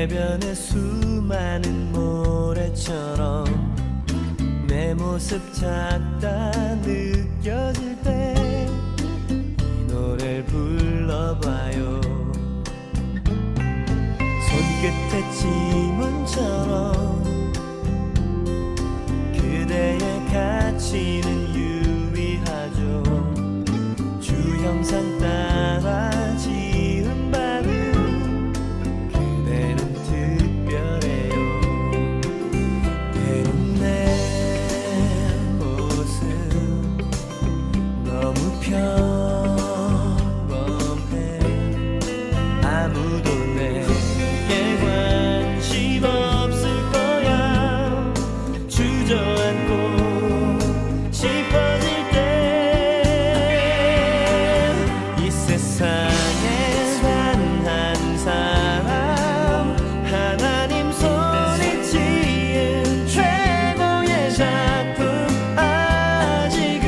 해변의 수많은 모래처럼 내 모습 작다 느껴질 때 이 노래를 불러봐요. 손끝에 지문처럼 그대의 가치는 유의하죠. 주형상 따라 지은 밤은 그대는 특별해요. 때론 내 모습 너무 평범해. 아무도 내게 관심 없을 거야. 주저앉고 싶어질 때 이 세상에 단 한 사람 하나님 손이 지은 최고의 작품 아직은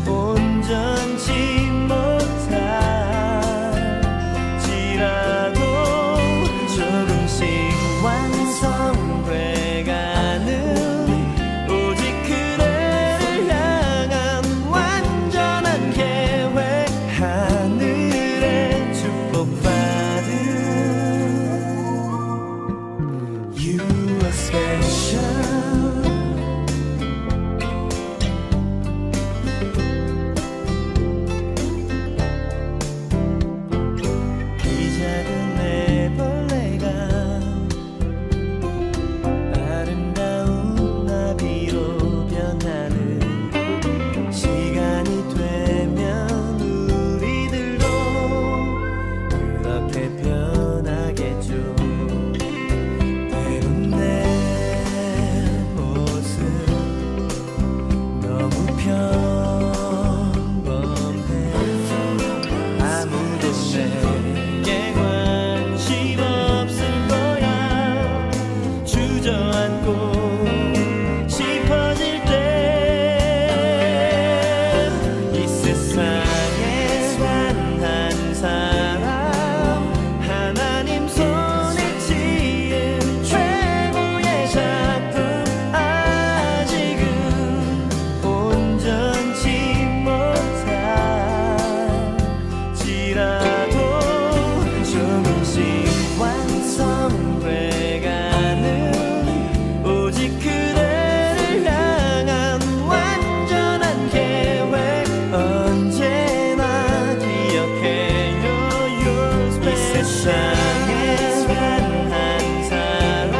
온전치 못할지라도 조금씩 완성돼가는 오직 그대를 향한 완전한 계획. 하늘의 축복받은 You are special. 이 작은 애벌레가 아름다운 나비로 변하는 시간이 되면 우리들도 그렇게 변하겠죠. 때론 내 모습 너무 평범해. 아무도 내게 관심 없을 거야. 주저앉고 싶어질 때 이 세상에 단 한 사람 하나님 손에 지은 최고의 작품 아직은 온전치 못할지라도 조금씩 완성돼가는 오직 그대를 향한 완전한 계획. 언제나 기억해요. 이 세상에 단 한 사람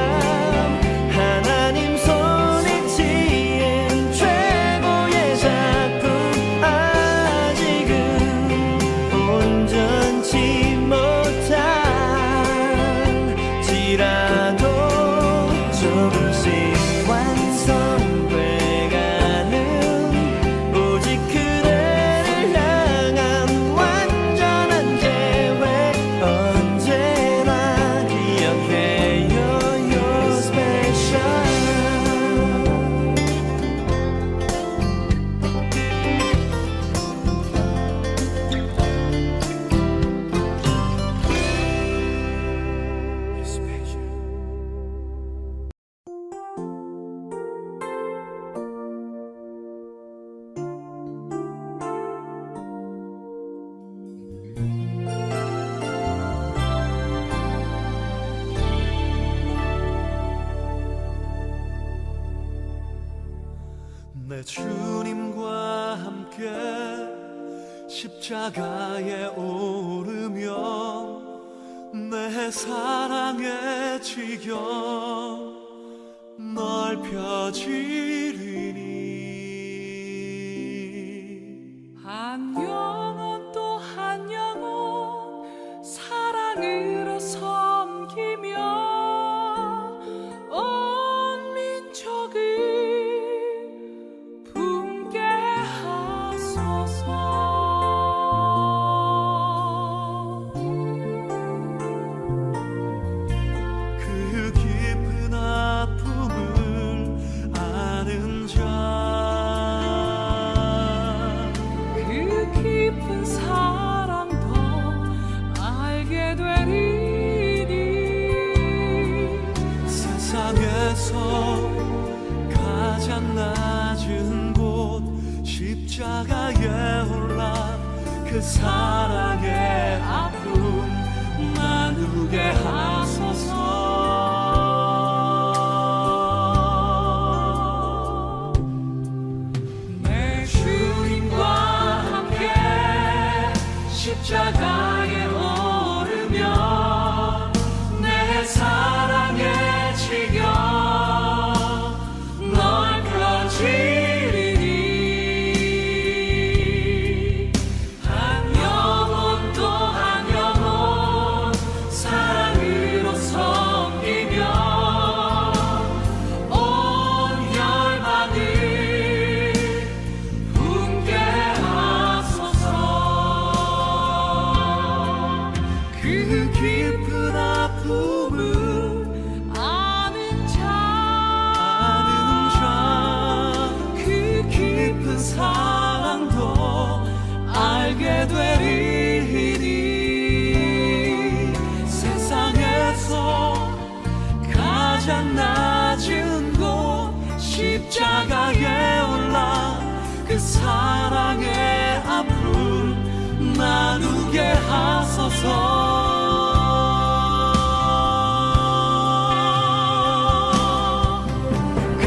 하나님 손에 지은 최고의 작품 아직은 온전치 못할지라도 조금씩 완성돼가는 오직 그대를 향한 완전한 계획. 언제나 기억해요. You're special. 내 주님과 함께 십자가에 오르며 내 사랑의 지경 넓혀지리니 한 영혼 또 한 영혼 사랑으로 섬기며 온 민족을 품게 하소서. 그 깊은 아픔을 그 사랑의 아픔 나누게 하소서. 내 주님과 함께 십자가에 오르며 내 사랑의 지경 넓혀지리니 한 영혼 또 한 영혼 사랑으로 섬기며 온 열방을 분께 하소서. 그 깊은 아픔을 아는 자, 그 깊은 사랑도 알게 되리니 세상에서 가장 낮은 곳 십자가에 올라 그 사랑의 아픔 나누게 하소서. 그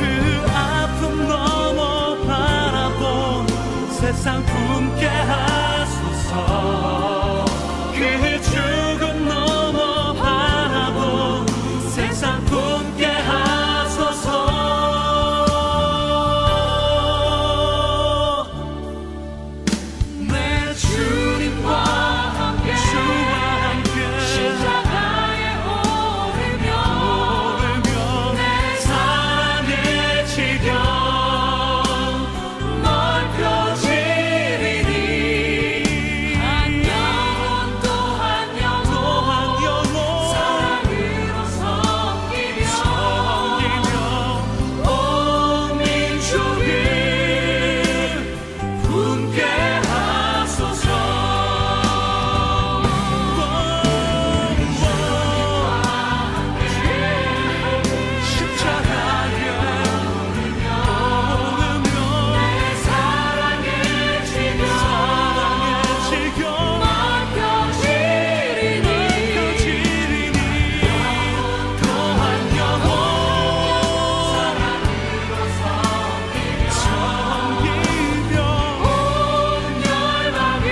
아픔 넘어 바라본 세상 품게 하소서. 그 죽음 넘어 바라본 세상 품게 하소서. 내 주님과 함께 십자가에 오르며 내 사랑의 지경 넓혀지리니 한 영혼 또 한 영혼 사랑으로 섬기며 온 민족을 분께 하소서. 십자가에 오르며 내 사랑의 지경 넓혀지리니 또 한 영혼 사랑으로 섬기며 온 열방을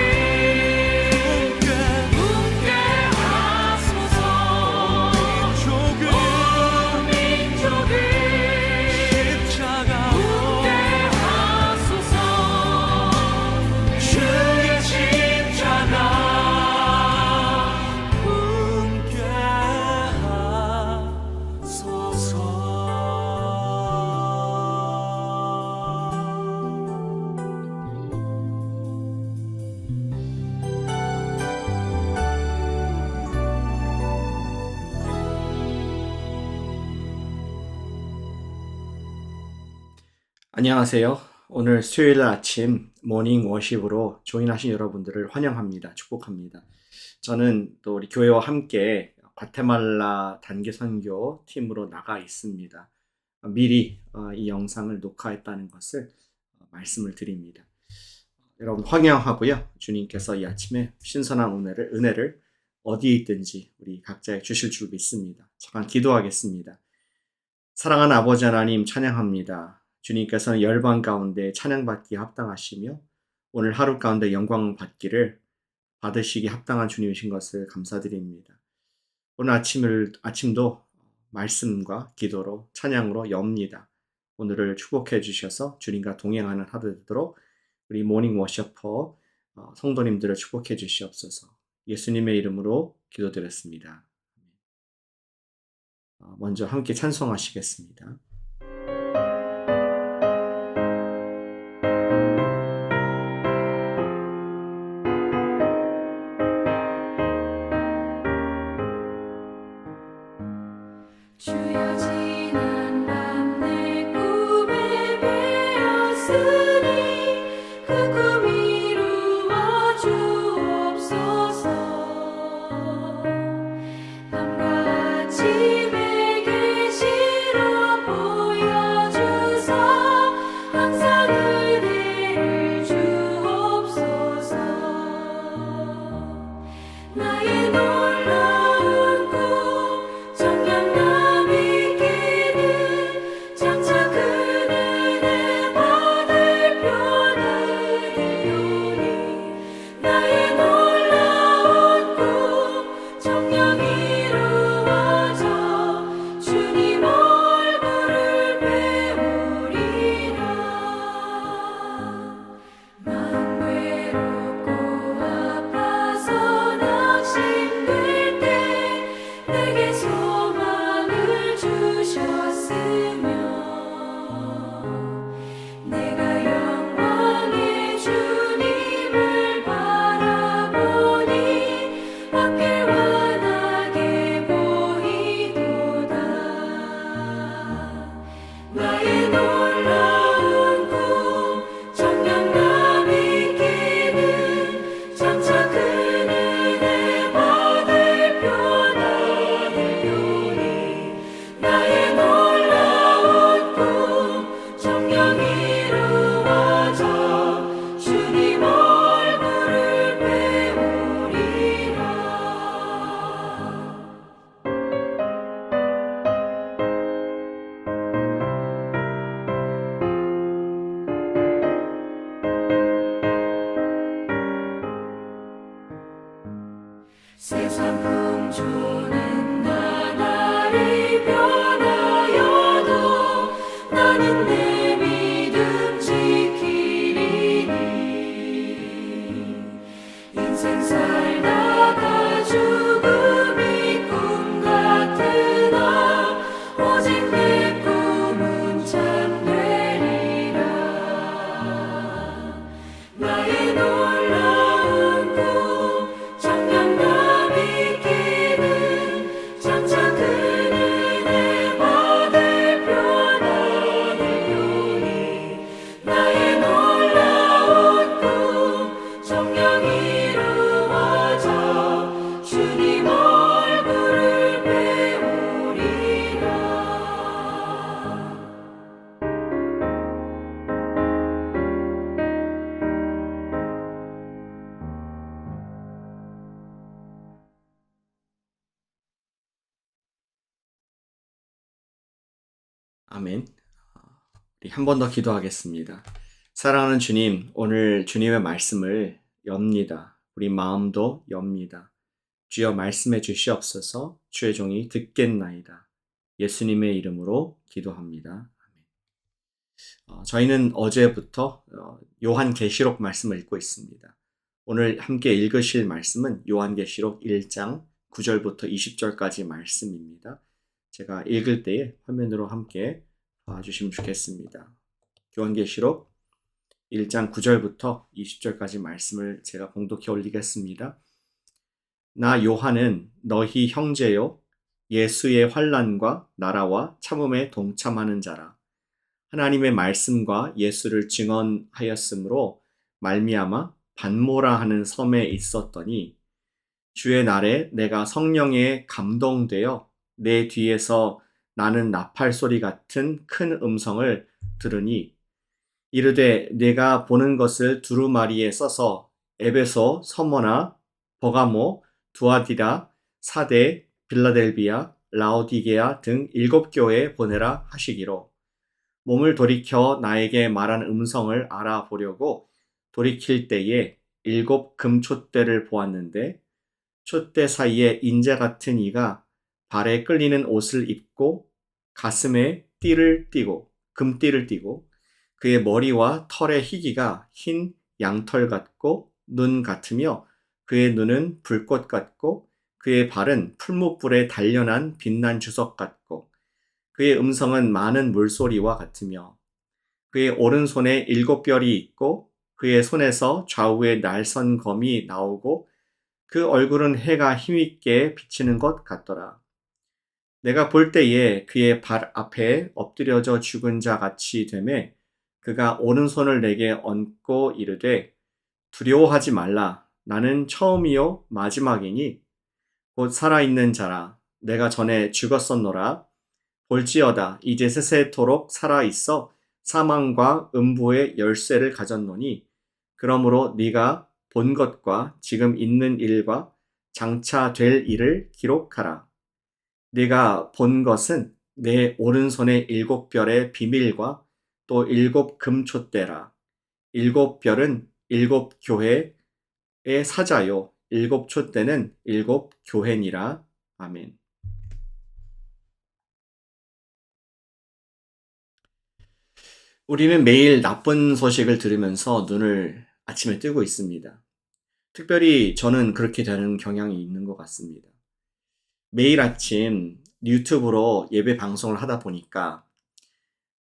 분께 하소서. 온 민족을 십자가로 하소서. 주의 십자가 분께 안녕하세요. 오늘 수요일 아침 모닝 워십으로 조인하신 여러분들을 환영합니다. 축복합니다. 저는 또 우리 교회와 함께 과테말라 단기 선교 팀으로 나가 있습니다. 미리 이 영상을 녹화했다는 것을 말씀을 드립니다. 여러분 환영하고요. 주님께서 이 아침에 신선한 은혜를 어디에 있든지 우리 각자에 주실 줄 믿습니다. 잠깐 기도하겠습니다. 사랑하는 아버지 하나님 찬양합니다. 주님께서는 열방 가운데 찬양받기에 합당하시며 오늘 하루 가운데 영광 받으시기 합당한 주님이신 것을 감사드립니다. 오늘 아침도 말씀과 기도로 찬양으로 엽니다. 오늘을 축복해 주셔서 주님과 동행하는 하루 되도록 우리 모닝 워셔퍼 성도님들을 축복해 주시옵소서. 예수님의 이름으로 기도드렸습니다. 먼저 함께 찬송하시겠습니다. 주여 지난 밤 내 꿈에 배었으니 그 꿈 이루어 주옵소서. 밤과 아침에 계시로 정녕 이루어져 주님 얼굴을 배우리라. 세상 풍조는 나날이 변하여도 나는 내 믿음 지키리니. 인생 살다가 죽음이 꿈 같으나 오직 내 꿈은 참되리라. 나의 놀라운 꿈 정녕 나 믿기는 장차 그 은혜 받을 표나되오니. 나의 놀라운 꿈 정녕 이루어져 주님 얼굴을 배우리라. 아멘. 우리 한 번 더 기도하겠습니다. 사랑하는 주님, 오늘 주님의 말씀을 엽니다. 우리 마음도 엽니다. 주여 말씀해 주시옵소서. 주의 종이 듣겠나이다. 예수님의 이름으로 기도합니다. 아멘. 저희는 어제부터 요한계시록 말씀을 읽고 있습니다. 오늘 함께 읽으실 말씀은 요한계시록 1장 9절부터 20절까지 말씀입니다. 제가 읽을 때에 화면으로 함께 봐주시면 좋겠습니다. 요한계시록 1장 9절부터 20절까지 말씀을 제가 봉독해 올리겠습니다. 나 요한은 너희 형제요 예수의 환난과 나라와 참음에 동참하는 자라. 하나님의 말씀과 예수를 증언하였으므로 말미암아 반모라 하는 섬에 있었더니 주의 날에 내가 성령에 감동되어 내 뒤에서 나는 나팔 소리 같은 큰 음성을 들으니 이르되 내가 보는 것을 두루마리에 써서 에베소, 서머나, 버가모, 두아디라, 사대, 빌라델비아, 라오디게아 등 7교회에 보내라 하시기로. 몸을 돌이켜 나에게 말한 음성을 알아보려고 돌이킬 때에 7 금촛대를 보았는데 촛대 사이에 인자 같은 이가 발에 끌리는 옷을 입고 가슴에 금띠를 띠고 그의 머리와 털의 희기가 흰 양털 같고 눈 같으며 그의 눈은 불꽃 같고 그의 발은 풀무불에 단련한 빛난 주석 같고 그의 음성은 많은 물소리와 같으며 그의 오른손에 7별이 있고 그의 손에서 좌우에 날선 검이 나오고 그 얼굴은 해가 힘있게 비치는 것 같더라. 내가 볼 때에 그의 발 앞에 엎드려져 죽은 자 같이 되매 그가 오른손을 내게 얹고 이르되 두려워하지 말라. 나는 처음이요 마지막이니 곧 살아있는 자라. 내가 전에 죽었었노라. 볼지어다 이제 세세토록 살아있어 사망과 음부의 열쇠를 가졌노니 그러므로 네가 본 것과 지금 있는 일과 장차 될 일을 기록하라. 네가 본 것은 내 오른손의 7별의 비밀과 또 7 금촛대라. 7별은 7 교회의 사자요 7 촛대는 7 교회니라. 아멘. 우리는 매일 나쁜 소식을 들으면서 눈을 아침에 뜨고 있습니다. 특별히 저는 그렇게 되는 경향이 있는 것 같습니다. 매일 아침 유튜브로 예배 방송을 하다 보니까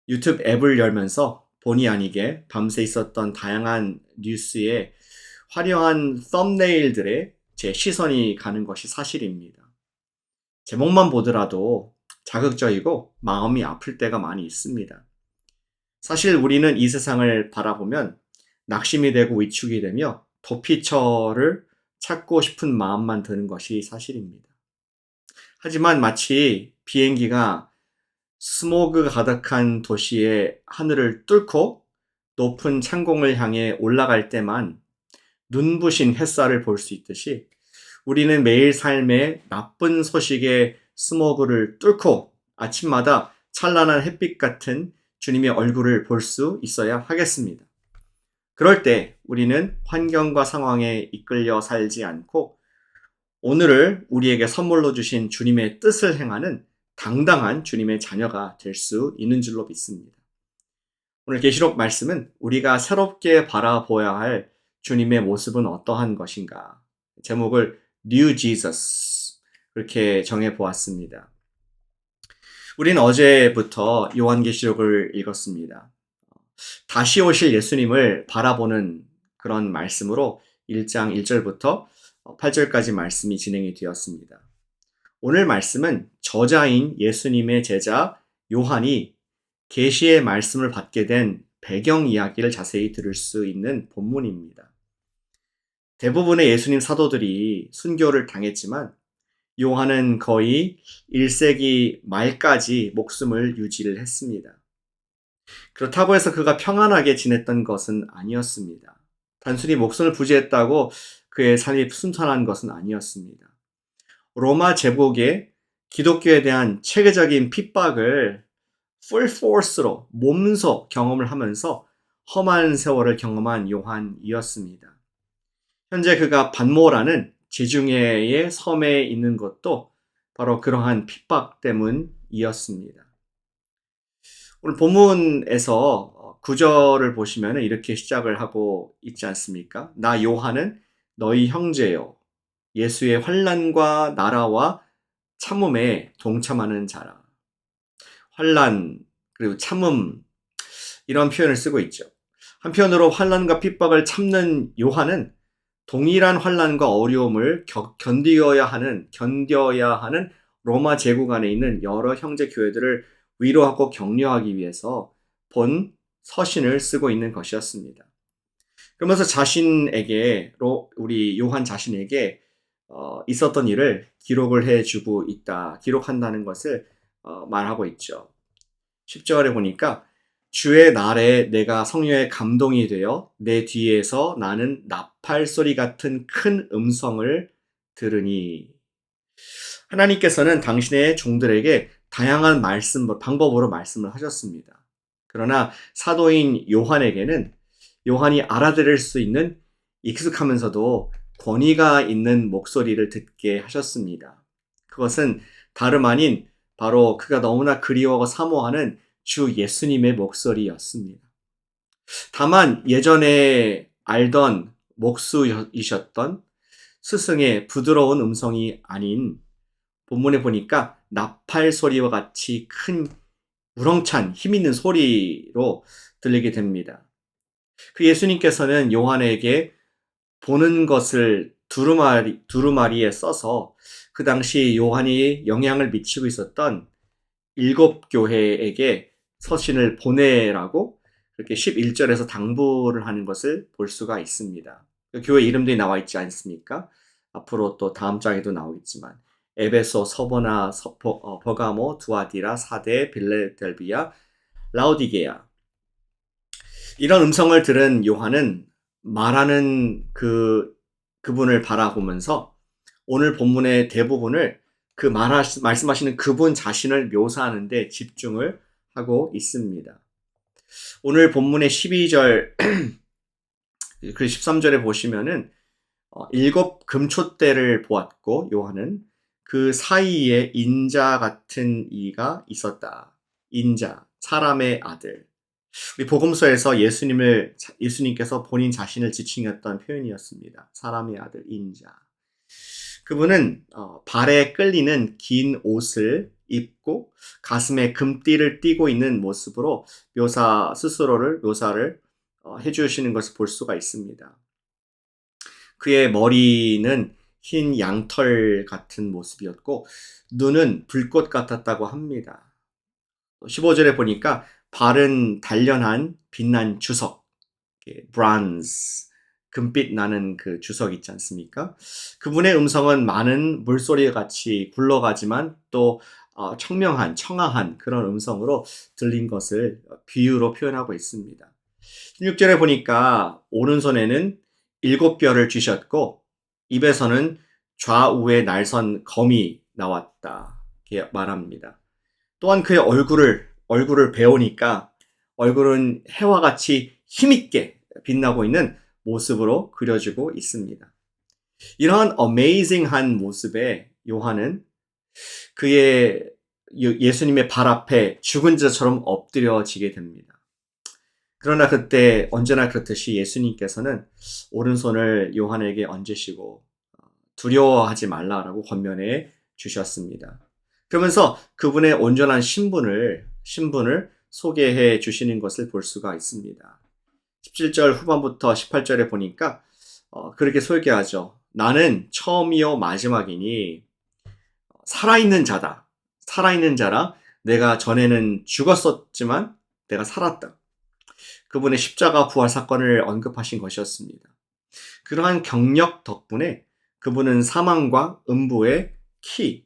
유튜브 앱을 열면서 본의 아니게 밤새 있었던 다양한 뉴스에 화려한 썸네일들에 제 시선이 가는 것이 사실입니다. 제목만 보더라도 자극적이고 마음이 아플 때가 많이 있습니다. 사실 우리는 이 세상을 바라보면 낙심이 되고 위축이 되며 도피처를 찾고 싶은 마음만 드는 것이 사실입니다. 하지만 마치 비행기가 스모그 가득한 도시의 하늘을 뚫고 높은 창공을 향해 올라갈 때만 눈부신 햇살을 볼 수 있듯이 우리는 매일 삶의 나쁜 소식의 스모그를 뚫고 아침마다 찬란한 햇빛 같은 주님의 얼굴을 볼 수 있어야 하겠습니다. 그럴 때 우리는 환경과 상황에 이끌려 살지 않고 오늘을 우리에게 선물로 주신 주님의 뜻을 행하는 당당한 주님의 자녀가 될 수 있는 줄로 믿습니다. 오늘 계시록 말씀은 우리가 새롭게 바라보아야 할 주님의 모습은 어떠한 것인가? 제목을 New Jesus 그렇게 정해 보았습니다. 우리는 어제부터 요한계시록을 읽었습니다. 다시 오실 예수님을 바라보는 그런 말씀으로 1장 1절부터 8절까지 말씀이 진행이 되었습니다. 오늘 말씀은 저자인 예수님의 제자 요한이 계시의 말씀을 받게 된 배경 이야기를 자세히 들을 수 있는 본문입니다. 대부분의 예수님 사도들이 순교를 당했지만 요한은 거의 1세기 말까지 목숨을 유지를 했습니다. 그렇다고 해서 그가 평안하게 지냈던 것은 아니었습니다. 단순히 목숨을 부지했다고 그의 삶이 순탄한 것은 아니었습니다. 로마 제국의 기독교에 대한 체계적인 핍박을 full force로 몸소 경험을 하면서 험한 세월을 경험한 요한이었습니다. 현재 그가 반모라는 지중해의 섬에 있는 것도 바로 그러한 핍박 때문이었습니다. 오늘 본문에서 9절을 보시면 이렇게 시작을 하고 있지 않습니까? 나 요한은 너희 형제요 예수의 환난과 나라와 참음에 동참하는 자라. 환난 그리고 참음 이런 표현을 쓰고 있죠. 한편으로 환난과 핍박을 참는 요한은 동일한 환난과 어려움을 견뎌야 하는 로마 제국 안에 있는 여러 형제 교회들을 위로하고 격려하기 위해서 본 서신을 쓰고 있는 것이었습니다. 그러면서 우리 요한 자신에게 있었던 일을 기록을 해주고 있다, 기록한다는 것을 말하고 있죠. 10절에 보니까 주의 날에 내가 성령의 감동이 되어 내 뒤에서 나는 나팔 소리 같은 큰 음성을 들으니 하나님께서는 당신의 종들에게 다양한 방법으로 말씀을 하셨습니다. 그러나 사도인 요한에게는 요한이 알아들을 수 있는 익숙하면서도 권위가 있는 목소리를 듣게 하셨습니다. 그것은 다름 아닌 바로 그가 너무나 그리워하고 사모하는 주 예수님의 목소리였습니다. 다만 예전에 알던 목수이셨던 스승의 부드러운 음성이 아닌 본문에 보니까 나팔 소리와 같이 큰 우렁찬 힘 있는 소리로 들리게 됩니다. 그 예수님께서는 요한에게 보는 것을 두루마리에 써서 그 당시 요한이 영향을 미치고 있었던 7교회에게 서신을 보내라고 그렇게 11절에서 당부를 하는 것을 볼 수가 있습니다. 교회 이름들이 나와 있지 않습니까? 앞으로 또 다음 장에도 나오겠지만 에베소, 서버나, 버가모, 두아디라, 사데, 빌레델비아, 라오디게아 이런 음성을 들은 요한은 말하는 그분을 바라보면서 오늘 본문의 대부분을 말씀하시는 그분 자신을 묘사하는 데 집중을 하고 있습니다. 오늘 본문의 12절 그리고 13절에 보시면은 7 금초대를 보았고 요한은 그 사이에 인자 같은 이가 있었다. 인자, 사람의 아들. 우리 복음서에서 예수님께서 본인 자신을 지칭했던 표현이었습니다. 사람의 아들, 인자. 그분은 발에 끌리는 긴 옷을 입고 가슴에 금띠를 띠고 있는 모습으로 묘사를 해주시는 것을 볼 수가 있습니다. 그의 머리는 흰 양털 같은 모습이었고 눈은 불꽃 같았다고 합니다. 15절에 보니까 발은 단련한 빛난 주석, 브론즈, 금빛 나는 그 주석 있지 않습니까? 그분의 음성은 많은 물소리와 같이 굴러가지만 또 청명한, 청아한 그런 음성으로 들린 것을 비유로 표현하고 있습니다. 16절에 보니까 오른손에는 7뼈를 쥐셨고 입에서는 좌우에 날선 검이 나왔다. 이렇게 말합니다. 또한 그의 얼굴을 배우니까 얼굴은 해와 같이 힘있게 빛나고 있는 모습으로 그려지고 있습니다. 이러한 어메이징한 모습에 요한은 그의 예수님의 발 앞에 죽은 자처럼 엎드려지게 됩니다. 그러나 그때 언제나 그렇듯이 예수님께서는 오른손을 요한에게 얹으시고 두려워하지 말라라고 권면해 주셨습니다. 그러면서 그분의 온전한 신분을 소개해 주시는 것을 볼 수가 있습니다. 17절 후반부터 18절에 보니까 그렇게 소개하죠. 나는 처음이요 마지막이니 살아있는 자다. 살아있는 자라 내가 전에는 죽었었지만 내가 살았다. 그분의 십자가 부활 사건을 언급하신 것이었습니다. 그러한 경력 덕분에 그분은 사망과 음부의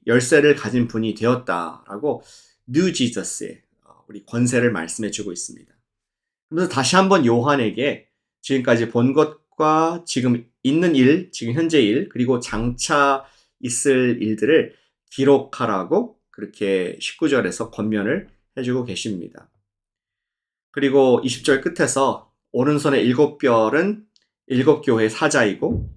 열쇠를 가진 분이 되었다라고 New Jesus의 우리 권세를 말씀해 주고 있습니다. 그래서 다시 한번 요한에게 지금까지 본 것과 지금 있는 일, 지금 현재 일, 그리고 장차 있을 일들을 기록하라고 그렇게 19절에서 권면을 해주고 계십니다. 그리고 20절 끝에서 오른손의 7뼈는 7교회 사자이고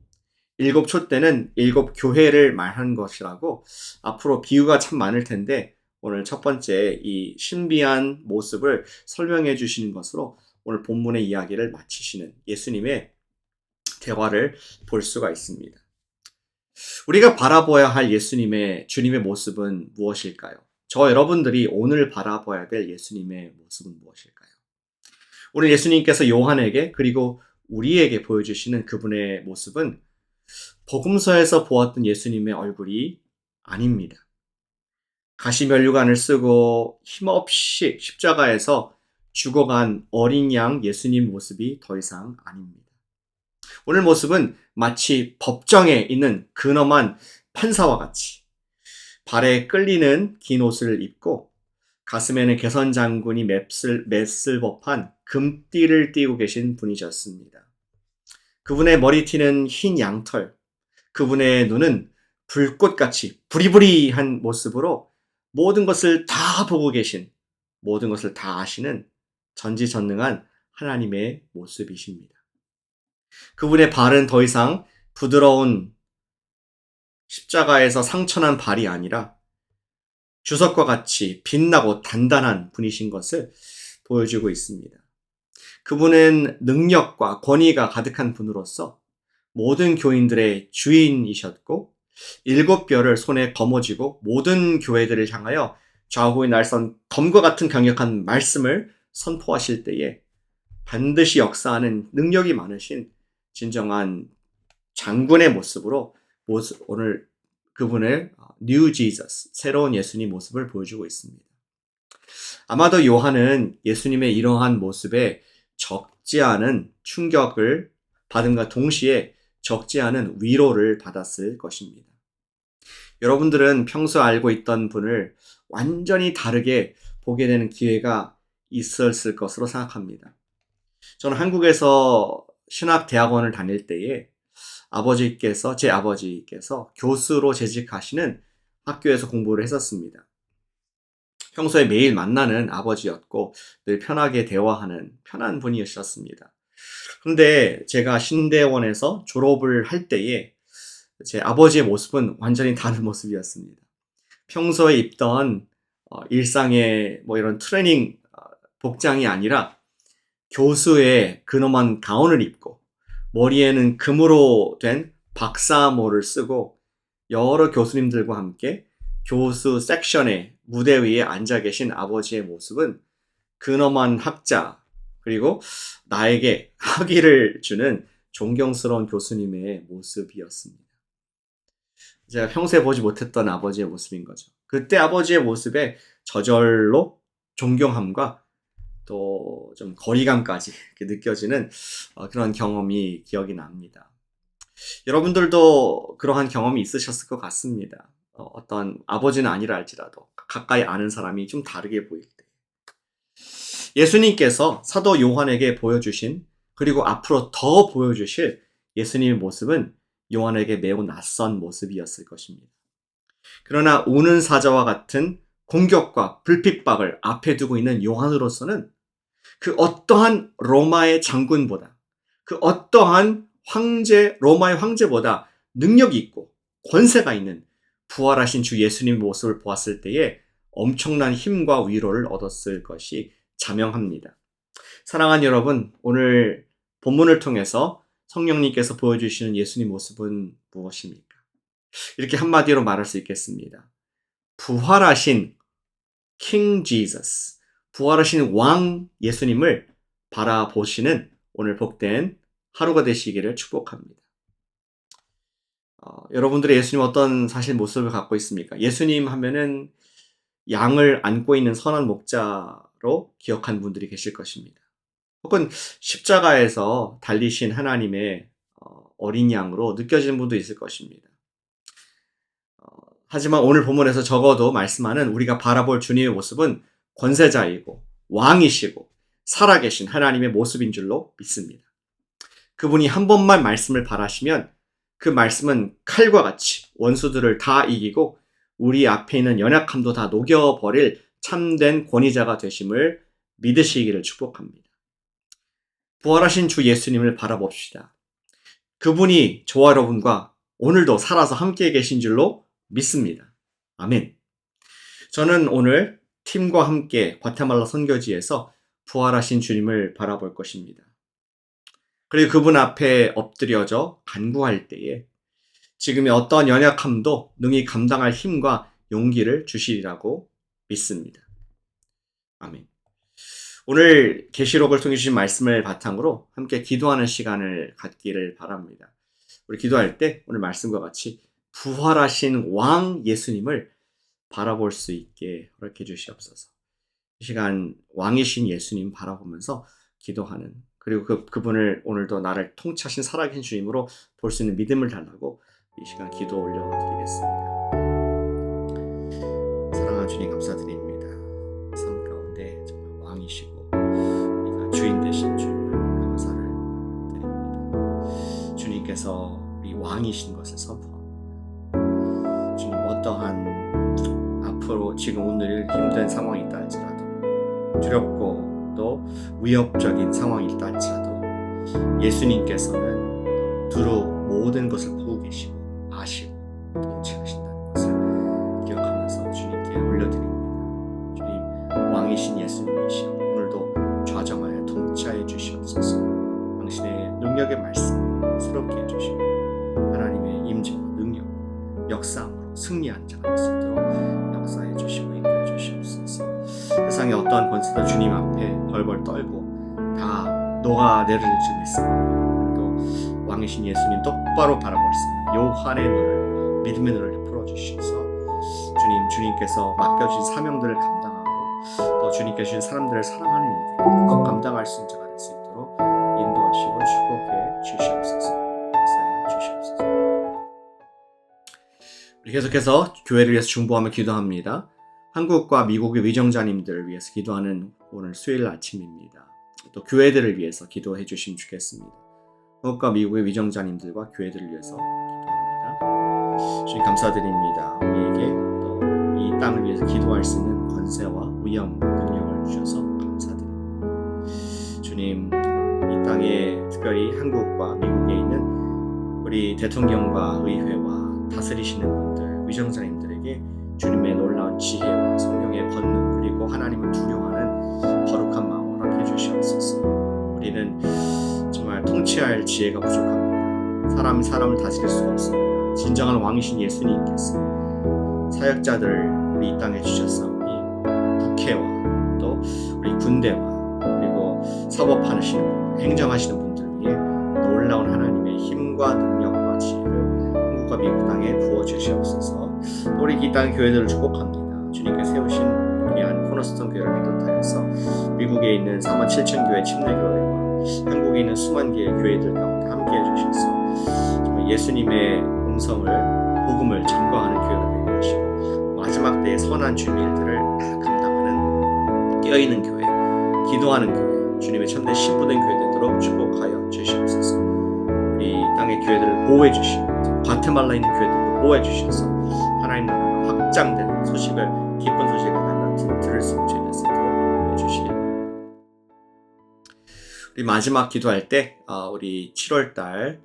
7촛대는 7교회를 말한 것이라고 앞으로 비유가 참 많을 텐데 오늘 첫 번째 이 신비한 모습을 설명해 주시는 것으로 오늘 본문의 이야기를 마치시는 예수님의 대화를 볼 수가 있습니다. 우리가 바라봐야 할 주님의 모습은 무엇일까요? 저 여러분들이 오늘 바라봐야 될 예수님의 모습은 무엇일까요? 오늘 예수님께서 요한에게 그리고 우리에게 보여주시는 그분의 모습은 복음서에서 보았던 예수님의 얼굴이 아닙니다. 가시면류관을 쓰고 힘없이 십자가에서 죽어간 어린 양 예수님 모습이 더 이상 아닙니다. 오늘 모습은 마치 법정에 있는 근엄한 판사와 같이 발에 끌리는 긴 옷을 입고 가슴에는 개선 장군이 맸을 법한 금띠를 띠고 계신 분이셨습니다. 그분의 머리띠는 흰 양털, 그분의 눈은 불꽃같이 부리부리한 모습으로 모든 것을 다 보고 계신, 모든 것을 다 아시는 전지전능한 하나님의 모습이십니다. 그분의 발은 더 이상 부드러운 십자가에서 상처난 발이 아니라 주석과 같이 빛나고 단단한 분이신 것을 보여주고 있습니다. 그분은 능력과 권위가 가득한 분으로서 모든 교인들의 주인이셨고 7뼈를 손에 거머쥐고 모든 교회들을 향하여 좌우의 날선 검과 같은 강력한 말씀을 선포하실 때에 반드시 역사하는 능력이 많으신 진정한 장군의 모습으로 오늘 그분의 New Jesus, 새로운 예수님 모습을 보여주고 있습니다. 아마도 요한은 예수님의 이러한 모습에 적지 않은 충격을 받음과 동시에 적지 않은 위로를 받았을 것입니다. 여러분들은 평소 알고 있던 분을 완전히 다르게 보게 되는 기회가 있었을 것으로 생각합니다. 저는 한국에서 신학대학원을 다닐 때에 제 아버지께서 교수로 재직하시는 학교에서 공부를 했었습니다. 평소에 매일 만나는 아버지였고 늘 편하게 대화하는 편한 분이셨습니다. 그런데 제가 신대원에서 졸업을 할 때에 제 아버지의 모습은 완전히 다른 모습이었습니다. 평소에 입던 일상의 이런 트레이닝 복장이 아니라 교수의 근엄한 가운을 입고 머리에는 금으로 된 박사모를 쓰고 여러 교수님들과 함께 교수 섹션의 무대 위에 앉아 계신 아버지의 모습은 근엄한 학자 그리고 나에게 학위를 주는 존경스러운 교수님의 모습이었습니다. 제가 평소에 보지 못했던 아버지의 모습인 거죠. 그때 아버지의 모습에 저절로 존경함과 또 좀 거리감까지 느껴지는 그런 경험이 기억이 납니다. 여러분들도 그러한 경험이 있으셨을 것 같습니다. 어떤 아버지는 아니라 할지라도 가까이 아는 사람이 좀 다르게 보일 때 예수님께서 사도 요한에게 보여주신 그리고 앞으로 더 보여주실 예수님의 모습은 요한에게 매우 낯선 모습이었을 것입니다. 그러나 오는 사자와 같은 공격과 불핍박을 앞에 두고 있는 요한으로서는 그 어떠한 로마의 장군보다 그 어떠한 로마의 황제보다 능력이 있고 권세가 있는 부활하신 주 예수님의 모습을 보았을 때에 엄청난 힘과 위로를 얻었을 것이 자명합니다. 사랑하는 여러분, 오늘 본문을 통해서 성령님께서 보여주시는 예수님 모습은 무엇입니까? 이렇게 한마디로 말할 수 있겠습니다. 부활하신 King Jesus, 부활하신 왕 예수님을 바라보시는 오늘 복된 하루가 되시기를 축복합니다. 여러분들의 예수님 어떤 사실 모습을 갖고 있습니까? 예수님 하면은 양을 안고 있는 선한 목자로 기억한 분들이 계실 것입니다. 혹은 십자가에서 달리신 하나님의 어린 양으로 느껴지는 분도 있을 것입니다. 하지만 오늘 본문에서 적어도 말씀하는 우리가 바라볼 주님의 모습은 권세자이고 왕이시고 살아계신 하나님의 모습인 줄로 믿습니다. 그분이 한 번만 말씀을 발하시면 그 말씀은 칼과 같이 원수들을 다 이기고 우리 앞에 있는 연약함도 다 녹여버릴 참된 권위자가 되심을 믿으시기를 축복합니다. 부활하신 주 예수님을 바라봅시다. 그분이 저와 여러분과 오늘도 살아서 함께 계신 줄로 믿습니다. 아멘. 저는 오늘 팀과 함께 과테말라 선교지에서 부활하신 주님을 바라볼 것입니다. 그리고 그분 앞에 엎드려져 간구할 때에 지금의 어떠한 연약함도 능히 감당할 힘과 용기를 주시리라고 믿습니다. 아멘. 오늘 계시록을 통해 주신 말씀을 바탕으로 함께 기도하는 시간을 갖기를 바랍니다. 우리 기도할 때 오늘 말씀과 같이 부활하신 왕 예수님을 바라볼 수 있게 허락해 주시옵소서. 이 시간 왕이신 예수님 바라보면서 기도하는 그리고 그분을 오늘도 나를 통치하신 살아계신 주님으로 볼 수 있는 믿음을 달라고 이 시간 기도 올려드리겠습니다. 사랑하는 주님 감사드립니다. 삶 가운데 정말 왕이시고 우리가 주인 되신 주님을 감사를 드립니다. 주님께서 우리 왕이신 것을 선포합니다. 주님 어떠한 앞으로 지금 오늘 힘든 상황이 있다 할지라도 두렵고 또 위협적인 상황이 있다 할지라도 예수님께서는 두루 모든 것을 보고 계시고 아시고 통치하신다는 것을 기억하면서 주님께 올려드립니다. 주님 왕이신 예수님이시여 오늘도 좌정하여 통치하여 주시옵소서. 당신의 능력의 말씀을 새롭게 해주시고 하나님의 임재와 능력 역사함으로 승리한 자가 될 수 있도록 역사해 주시고 인도해 주시옵소서. 세상의 어떠한 권세도 주님 앞에 벌벌 떨고 다 녹아내릴 줄 믿습니다. 또 왕이신 예수님 똑바로 바라볼 수 있는 요한의 눈을 믿음의 눈을 풀어주셔서 주님께서 맡겨주신 사명들을 감당하고 또 주님께 주신 사람들을 사랑하는 일들을 꼭 감당할 수 있는 자가 될 수 있도록 인도하시고 축복해 주시옵소서. 역사해 주시옵소서. 우리 계속해서 교회를 위해서 중보하며 기도합니다. 한국과 미국의 위정자님들을 위해서 기도하는 오늘 수요일 아침입니다. 또 교회들을 위해서 기도해 주시면 좋겠습니다. 한국과 미국의 위정자님들과 교회들을 위해서 기도합니다. 주님 감사드립니다. 우리에게 또 이 땅을 위해서 기도할 수 있는 권세와 위엄과 능력을 주셔서 감사드립니다. 주님 이 땅에 특별히 한국과 미국에 있는 우리 대통령과 의회와 다스리시는 분들 위정자님들에게 주님의 놀라운 지혜와 성령의 권능 그리고 하나님을 두려워하는 거룩한 마음을 허락해 주시옵소서. 우리는 정말 통치할 지혜가 부족합니다. 사람이 사람을 다스릴 수가 없습니다. 진정한 왕이신 예수님께서 사역자들을 우리 이 땅에 주셨사오니 국회와 또 우리 군대와 그리고 사법하시는 분들, 행정하시는 분들 위해 놀라운 하나님의 힘과 능력과 지혜를 한국과 미국 땅에 부어주시옵소서. 우리 이 땅 교회들을 축복합니다. 주님께 세우신 귀한 코너스톤 교회를 비롯하여서 미국에 있는 47,000교회 침례교회와 한국에 있는 수만 개의 교회들 가운데 함께해 주셔서 정말 예수님의 음성을 복음을 전거하는 교회가 되게 하시고 마지막 때의 선한 주님의 일들을 다 감당하는 깨어있는 교회, 기도하는 교회, 주님의 참된 신부된 교회 되도록 축복하여 주시옵소서. 우리 땅의 교회들을 보호해 주시고 과테말라에 있는 교회들도 보호해 주셔서 하나님 나라가 확장되는 소식을, 기쁜 소식을 하나 들을 수 있는 주님 되도록 인도해 주시기 바랍니다. 우리 마지막 기도할 때 우리 7월달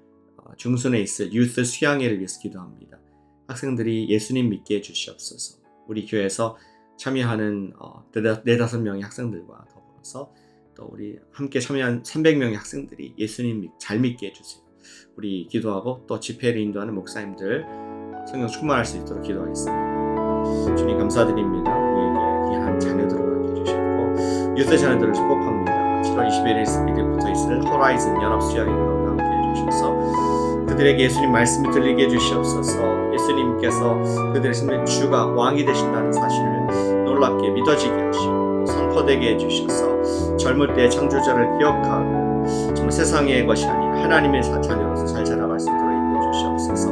중순에 있을 유스 수양회를 위해서 기도합니다. 학생들이 예수님 믿게 해주시옵소서. 우리 교회에서 참여하는 4-5명의 학생들과 더불어서 또 우리 함께 참여한 300명의 학생들이 예수님 잘 믿게 해주세요. 우리 기도하고 또 집회를 인도하는 목사님들 성령 충만할 수 있도록 기도하겠습니다. 주님 감사드립니다. 우리에게 귀한 자녀들을 갖게 해주셨고 유스 자녀들을 축복합니다. 7월 21일부터 있을 호라이즌 연합수양회 가운데 함께 해주셔서 그들에게 예수님 말씀을 들리게 해주시옵소서. 예수님께서 그들의 삶의 주가 왕이 되신다는 사실을 놀랍게 믿어지게 하시고 선포되게 해주셔서 젊을 때의 창조자를 기억하고 정말 세상의 것이 아닌 하나님의 자녀로서 잘 자라갈 수 있도록 인도해 주시옵소서.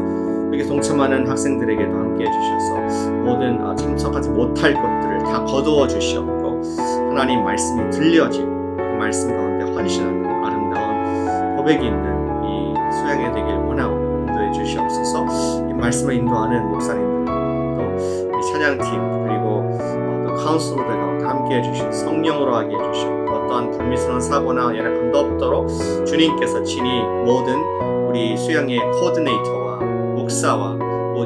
여기 동참하는 학생들에게도 함께 해주셔서 모든 참석하지 못할 것들을 다 거두어 주시옵고 하나님 말씀이 들려지고 그 말씀 가운데 헌신하는 아름다운 고백이 있는 이 수양회 되길 원하오니 인도해 주시옵소서. 이 말씀을 인도하는 목사님들과 또 우리 찬양팀 그리고 또 카운슬러들 가운데 함께 해주시고 성령으로 하게 해주시고 어떠한 불미스러운 사고나 연약함도 없도록 주님께서 친히 모든 우리 수양회 코디네이터와 목사와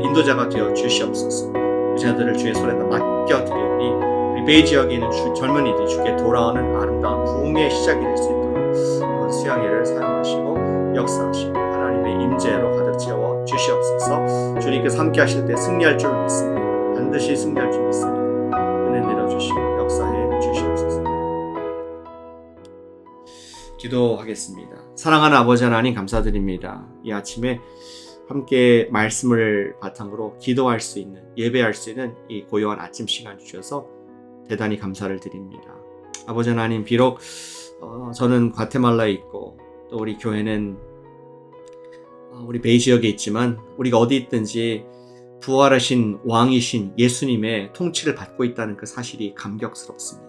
인도자가 되어 주시옵소서. 이 자들을 주의 손에다 맡겨드리오니 우리 베이 지역에 있는 젊은이들이 주께 돌아오는 아름다운 부흥의 시작이 될 수 있도록 이번 수양회를 사용하시고 역사하시고 하나님의 임재로 가득 채워 주시옵소서. 주님께서 함께 하실 때 승리할 줄 믿습니다. 반드시 승리할 줄 믿습니다. 은혜 내려주시고 역사해 주시옵소서. 기도하겠습니다. 사랑하는 아버지 하나님 감사드립니다. 이 아침에 함께 말씀을 바탕으로 기도할 수 있는, 예배할 수 있는 이 고요한 아침 시간 주셔서 대단히 감사를 드립니다. 아버지 하나님, 비록 저는 과테말라에 있고 또 우리 교회는 우리 베이 지역에 있지만 우리가 어디 있든지 부활하신 왕이신 예수님의 통치를 받고 있다는 그 사실이 감격스럽습니다.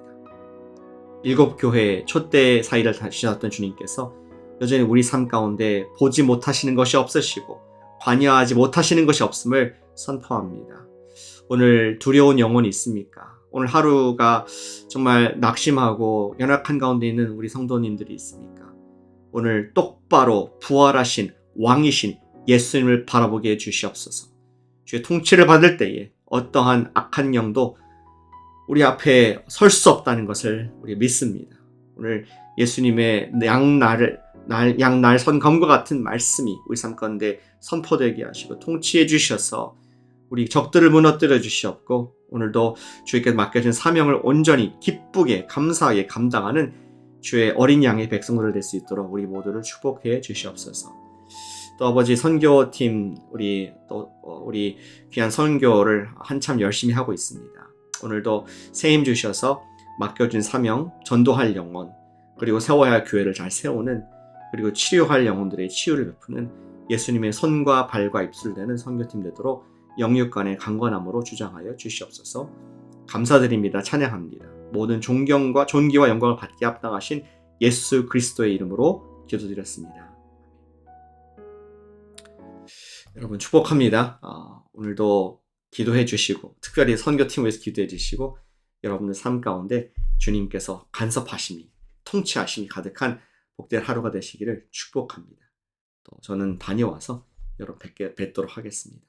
7교회 촛대 사이를 다니셨던 주님께서 여전히 우리 삶 가운데 보지 못하시는 것이 없으시고 관여하지 못하시는 것이 없음을 선포합니다. 오늘 두려운 영혼이 있습니까? 오늘 하루가 정말 낙심하고 연약한 가운데 있는 우리 성도님들이 있습니까? 오늘 똑바로 부활하신 왕이신 예수님을 바라보게 해주시옵소서. 주의 통치를 받을 때에 어떠한 악한 영도 우리 앞에 설 수 없다는 것을 우리 믿습니다. 오늘 예수님의 양날 선검과 같은 말씀이 우리 삶 가운데 선포되게 하시고 통치해 주셔서 우리 적들을 무너뜨려 주시옵고 오늘도 주님께서 맡겨진 사명을 온전히 기쁘게 감사하게 감당하는 주의 어린 양의 백성들 될 수 있도록 우리 모두를 축복해 주시옵소서. 또 아버지 선교팀 우리 귀한 선교를 한참 열심히 하고 있습니다. 오늘도 새 힘 주셔서 맡겨진 사명, 전도할 영혼, 그리고 세워야 할 교회를 잘 세우는, 그리고 치료할 영혼들의 치유를 베푸는 예수님의 손과 발과 입술 되는 선교팀 되도록 영육 간의 강건함으로 주장하여 주시옵소서. 감사드립니다. 찬양합니다. 모든 존귀와 영광을 받게 합당하신 예수 그리스도의 이름으로 기도드렸습니다. 여러분 축복합니다. 오늘도 기도해 주시고 특별히 선교팀을 위해서 기도해 주시고 여러분들 삶 가운데 주님께서 간섭하심이 통치하심이 가득한 복된 하루가 되시기를 축복합니다. 또 저는 다녀와서 여러분 뵙도록 하겠습니다.